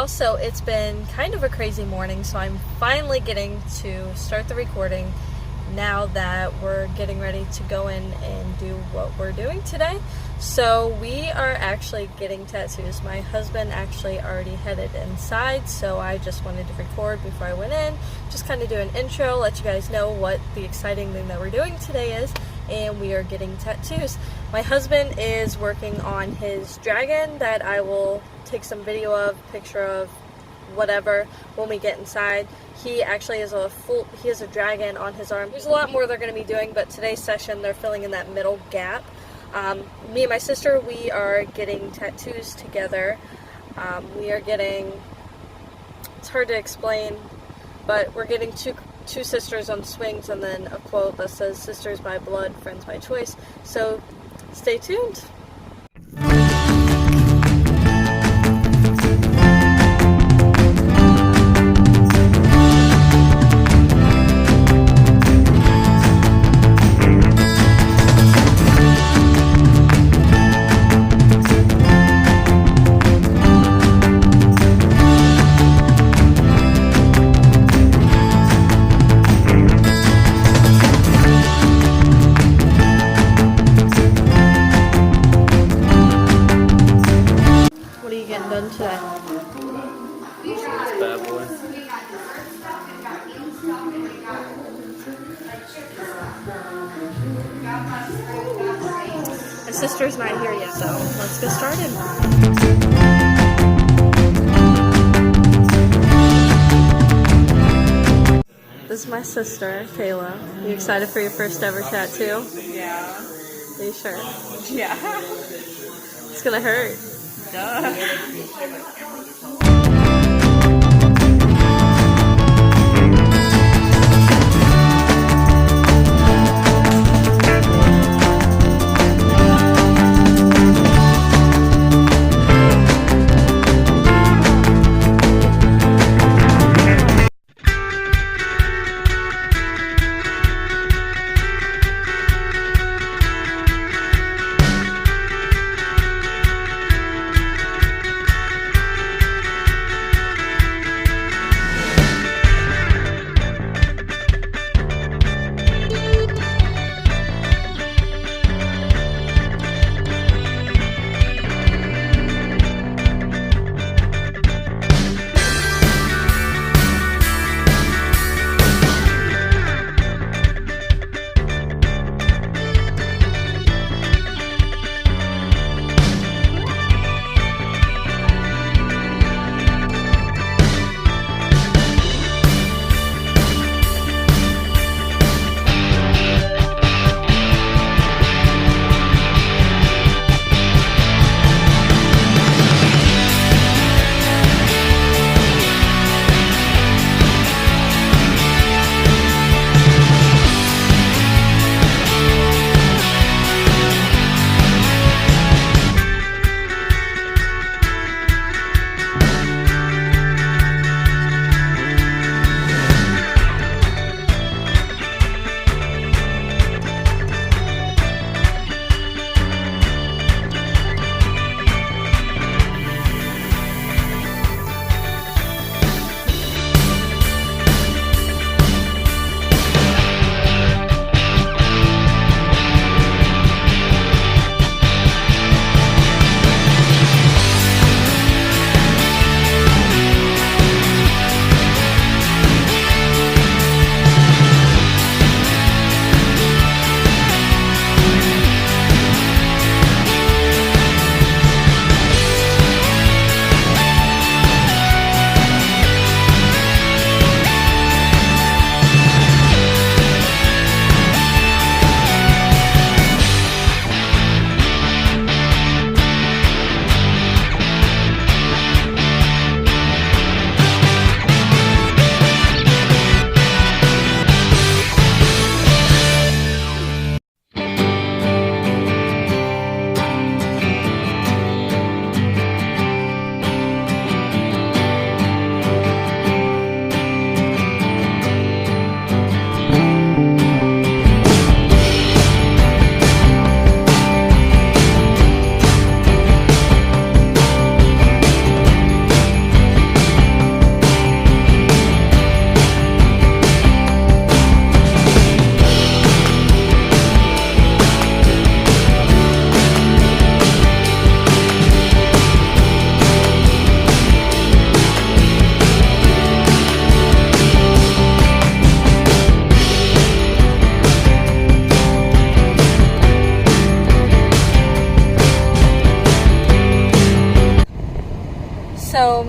So it's been kind of a crazy morning, so I'm finally getting to start the recording now that we're getting ready to go in and do what we're doing today. So we are actually getting tattoos. My husband actually already headed inside, so I just wanted to record before I went in, just kind of do an intro, let you guys know what the exciting thing that we're doing today is, and we are getting tattoos. My husband is working on his dragon that I will take some video of, picture of, whatever when we get inside. He actually has a dragon on his arm. There's a lot more they're going to be doing, but today's session they're filling in that middle gap. Me and my sister, we are getting tattoos together. We are getting, it's hard to explain, but we're getting two sisters on swings, and then a quote that says "Sisters by blood, friends by choice." So stay tuned. Done today. Bad boy. My sister's not here yet, so let's get started. This is my sister, Kayla. You excited for your first ever tattoo? Yeah. Are you sure? Yeah. It's gonna hurt. Duh.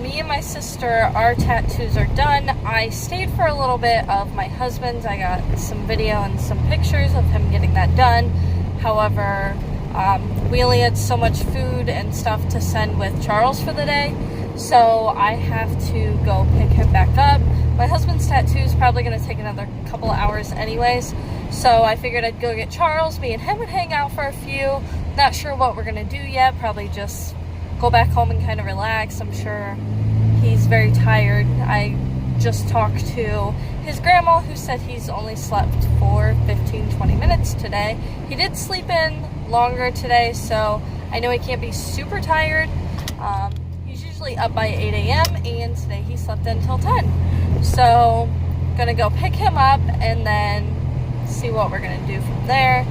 me and my sister, our tattoos are done. I stayed for a little bit of my husband's. I got some video and some pictures of him getting that done. However, we only had so much food and stuff to send with Charles for the day, so I have to go pick him back up. My husband's tattoo is probably going to take another couple of hours anyways, so I figured I'd go get Charles. Me and him would hang out for a few. Not sure what we're going to do yet. Probably just go back home and kind of relax. I'm sure he's very tired. I just talked to his grandma, who said he's only slept for 15-20 minutes today. He did sleep in longer today, so I know he can't be super tired. He's usually up by 8 a.m. and today he slept until 10. So gonna go pick him up and then see what we're gonna do from there.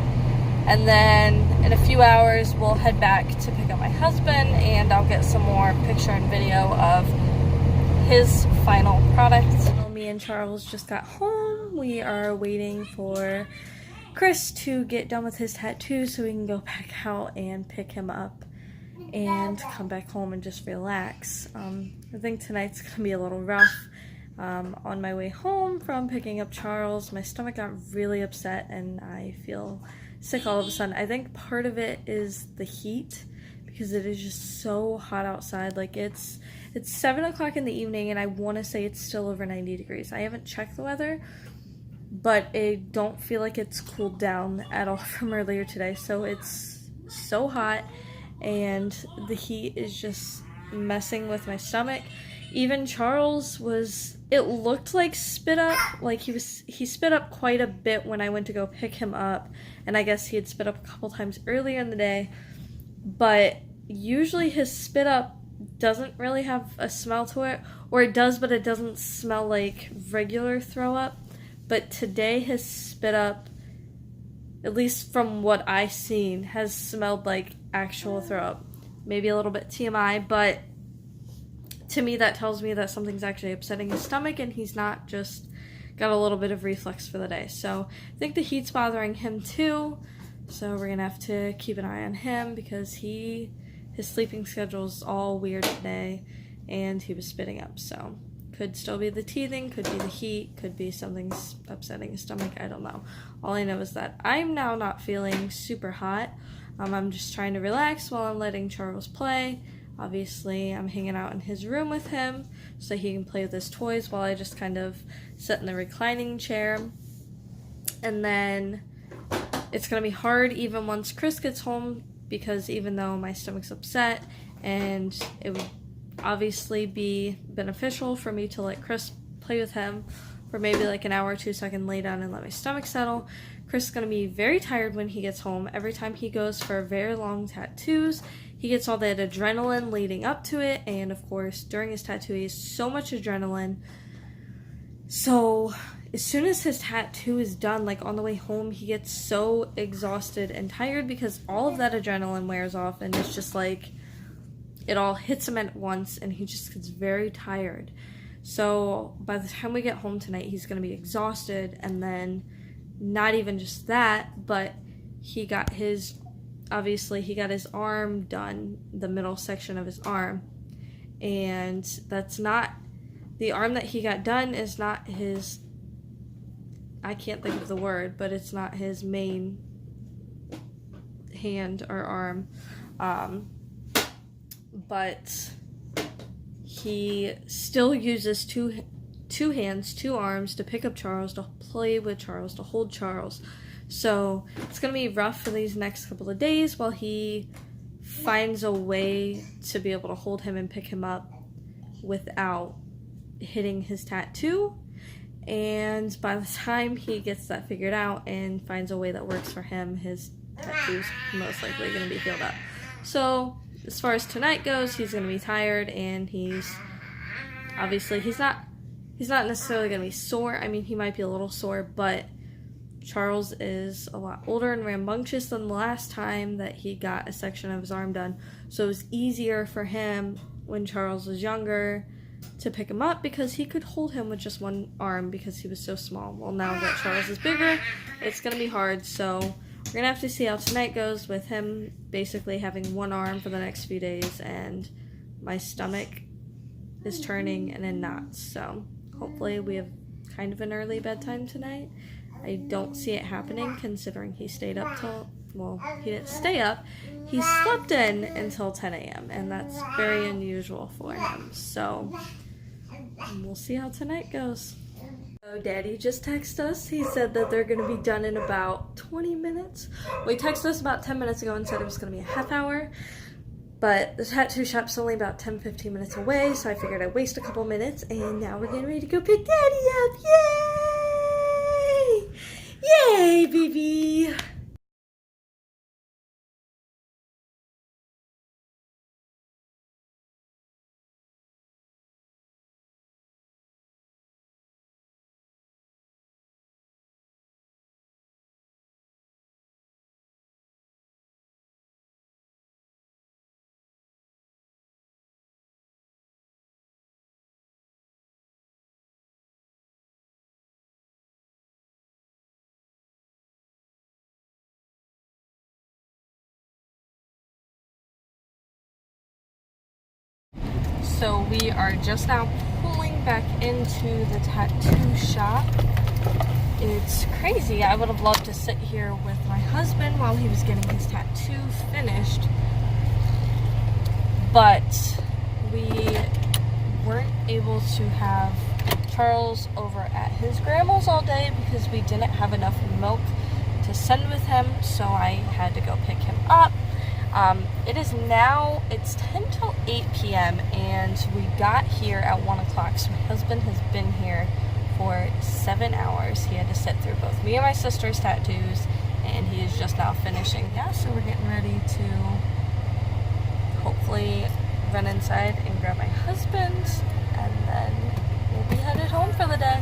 And then in a few hours we'll head back to pick up my husband, and I'll get some more picture and video of his final product. Well, me and Charles just got home. We are waiting for Chris to get done with his tattoo so we can go back out and pick him up and come back home and just relax. I think tonight's gonna be a little rough. On my way home from picking up Charles, my stomach got really upset and I feel sick all of a sudden. I think part of it is the heat, because it is just so hot outside. Like it's 7 o'clock in the evening and I want to say it's still over 90 degrees. I haven't checked the weather, but I don't feel like it's cooled down at all from earlier today. So it's so hot and the heat is just messing with my stomach. Even Charles it looked like spit up. Like he spit up quite a bit when I went to go pick him up, and I guess he had spit up a couple times earlier in the day, but usually his spit up doesn't really have a smell to it, or it does, but it doesn't smell like regular throw up. But today his spit up, at least from what I've seen, has smelled like actual throw up. Maybe a little bit TMI, but to me that tells me that something's actually upsetting his stomach and he's not just got a little bit of reflux for the day. So I think the heat's bothering him too, so we're gonna have to keep an eye on him because his sleeping schedule's all weird today and he was spitting up. So could still be the teething, could be the heat, could be something's upsetting his stomach, I don't know. All I know is that I'm now not feeling super hot. I'm just trying to relax while I'm letting Charles play. Obviously, I'm hanging out in his room with him so he can play with his toys while I just kind of sit in the reclining chair. And then it's going to be hard even once Chris gets home, because even though my stomach's upset and it would obviously be beneficial for me to let Chris play with him for maybe like an hour or two so I can lay down and let my stomach settle, Chris is going to be very tired when he gets home. Every time he goes for very long tattoos, he gets all that adrenaline leading up to it, and of course, during his tattoo, he has so much adrenaline. So, as soon as his tattoo is done, like on the way home, he gets so exhausted and tired because all of that adrenaline wears off, and it's just like, it all hits him at once, and he just gets very tired. So, by the time we get home tonight, he's going to be exhausted, and then not even just that, but he got his arm done, the middle section of his arm, and that's not, the arm that he got done is not his, I can't think of the word, but it's not his main hand or arm, but he still uses two hands, two arms to pick up Charles, to play with Charles, to hold Charles. So it's going to be rough for these next couple of days while he finds a way to be able to hold him and pick him up without hitting his tattoo. And by the time he gets that figured out and finds a way that works for him, his tattoo's most likely going to be healed up. So as far as tonight goes, he's going to be tired, and he's not necessarily going to be sore. I mean, he might be a little sore, but Charles is a lot older and rambunctious than the last time that he got a section of his arm done. So it was easier for him when Charles was younger to pick him up because he could hold him with just one arm because he was so small. Well, now that Charles is bigger, it's going to be hard. So we're going to have to see how tonight goes with him basically having one arm for the next few days and my stomach is turning and in knots. So hopefully we have kind of an early bedtime tonight. I don't see it happening considering he stayed up till, well, he didn't stay up. He slept in until 10 a.m. and that's very unusual for him. So we'll see how tonight goes. So Daddy just texted us. He said that they're going to be done in about 20 minutes. Well, he texted us about 10 minutes ago and said it was going to be a half hour. But the tattoo shop's only about 10-15 minutes away, so I figured I'd waste a couple minutes, and now we're getting ready to go pick Daddy up. Yay! Yay, baby! So we are just now pulling back into the tattoo shop. It's crazy. I would have loved to sit here with my husband while he was getting his tattoo finished, but we weren't able to have Charles over at his grandma's all day because we didn't have enough milk to send with him, so I had to go pick him up. It is now, it's 10 till 8 p.m. and we got here at 1 o'clock, so my husband has been here for 7 hours. He had to sit through both me and my sister's tattoos, and he is just now finishing. Yeah, so we're getting ready to hopefully run inside and grab my husband's, and then we'll be headed home for the day.